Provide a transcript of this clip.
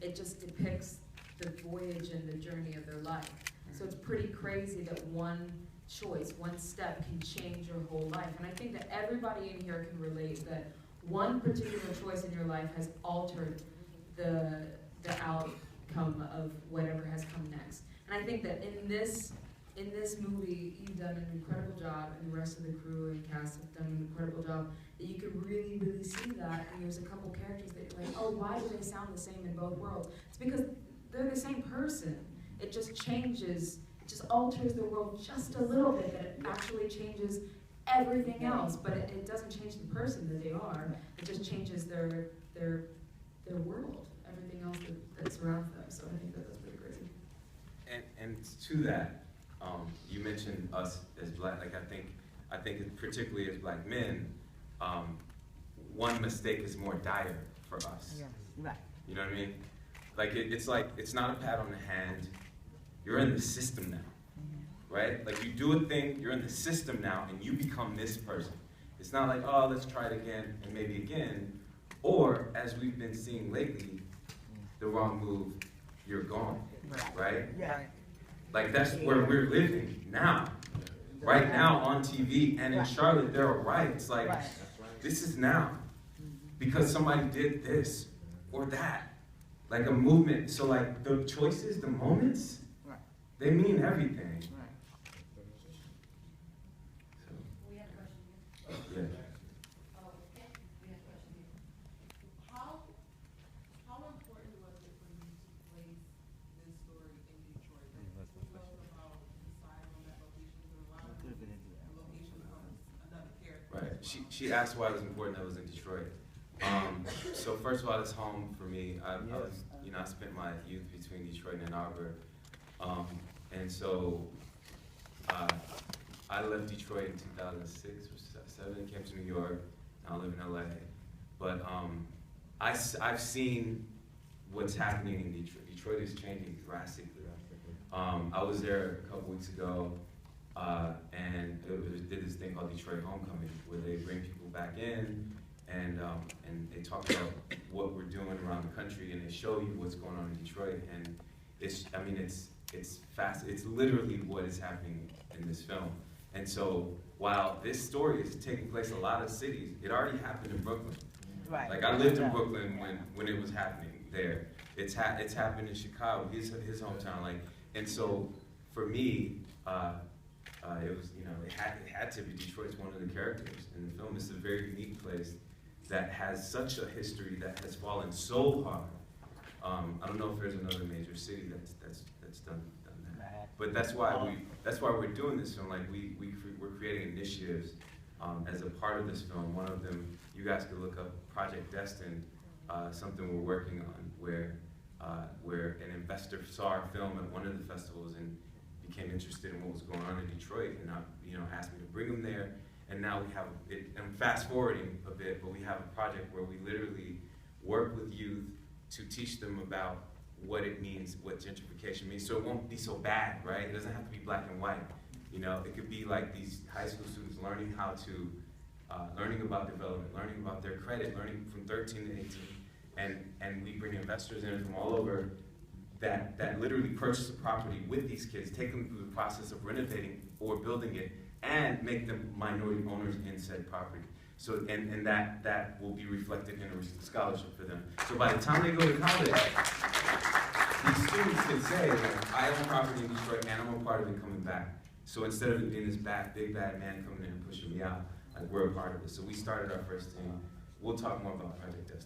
it just depicts the voyage and the journey of their life. So it's pretty crazy that one choice, one step can change your whole life. And I think that everybody in here can relate that one particular choice in your life has altered the outcome of whatever has come next. And I think that in this movie, you've done an incredible job, and the rest of the crew and cast have done an incredible job, that you can really, really see that. And there's a couple characters that you're like, oh, why do they sound the same in both worlds? It's because they're the same person. It just changes, it just alters the world just a little bit, that it actually changes everything else, but it doesn't change the person that they are. It just changes their world, everything else that surrounds them. So I think that that's pretty crazy. And to that, you mentioned us as black. Like I think particularly as black men, one mistake is more dire for us. Yes, right. You know what I mean? Like it's not a pat on the hand. You're in the system now, right? Like you do a thing, you're in the system now, and you become this person. It's not like, oh, let's try it again and maybe again, or as we've been seeing lately, the wrong move, you're gone, right? Yeah. Like that's where we're living now. Right now on TV and in Charlotte, there are riots. Like, this is now. Because somebody did this or that. Like a movement. So like the choices, the moments, they mean everything. So, We have a question yeah. here. We have a question here. How important was it for you to place this story in Detroit? Like, we spoke about the sign on that location, but a lot of the location becomes another character. Right. She asked why it was important that it was in Detroit. So first of all, it's home for me. I spent my youth between Detroit and Ann Arbor. And so I left Detroit in 2006 or 2007, came to New York. Now I live in LA. But I've seen what's happening in Detroit. Detroit is changing drastically. I was there a couple weeks ago, and did this thing called Detroit Homecoming, where they bring people back in, and they talk about what we're doing around the country, and they show you what's going on in Detroit, and it's fast. It's literally what is happening in this film. And so while this story is taking place in a lot of cities, it already happened in Brooklyn. Right. Like I lived in Brooklyn when it was happening there. It's happened in Chicago, his hometown. Like, and so for me, it was, it had to be Detroit's one of the characters in the film. It's a very unique place that has such a history that has fallen so hard. I don't know if there's another major city that's done that. But that's why we're doing this film. Like we're creating initiatives as a part of this film. One of them, you guys could look up Project Destined, something we're working on where an investor saw our film at one of the festivals and became interested in what was going on in Detroit, and asked me to bring them there. And now we have it. I'm fast forwarding a bit, but we have a project where we literally work with youth to teach them about what it means, what gentrification means, so it won't be so bad, right? It doesn't have to be black and white. It could be like these high school students learning how to, learning about development, learning about their credit, learning from 13 to 18, and we bring investors in from all over that literally purchase a property with these kids, take them through the process of renovating or building it, and make them minority owners in said property. So, and that will be reflected in a scholarship for them. So by the time they go to college, these students can say, I own property in Detroit and I'm a part of it coming back. So instead of it being this big bad man coming in and pushing me out, like we're a part of it. So we started our first team. We'll talk more about Project Destined.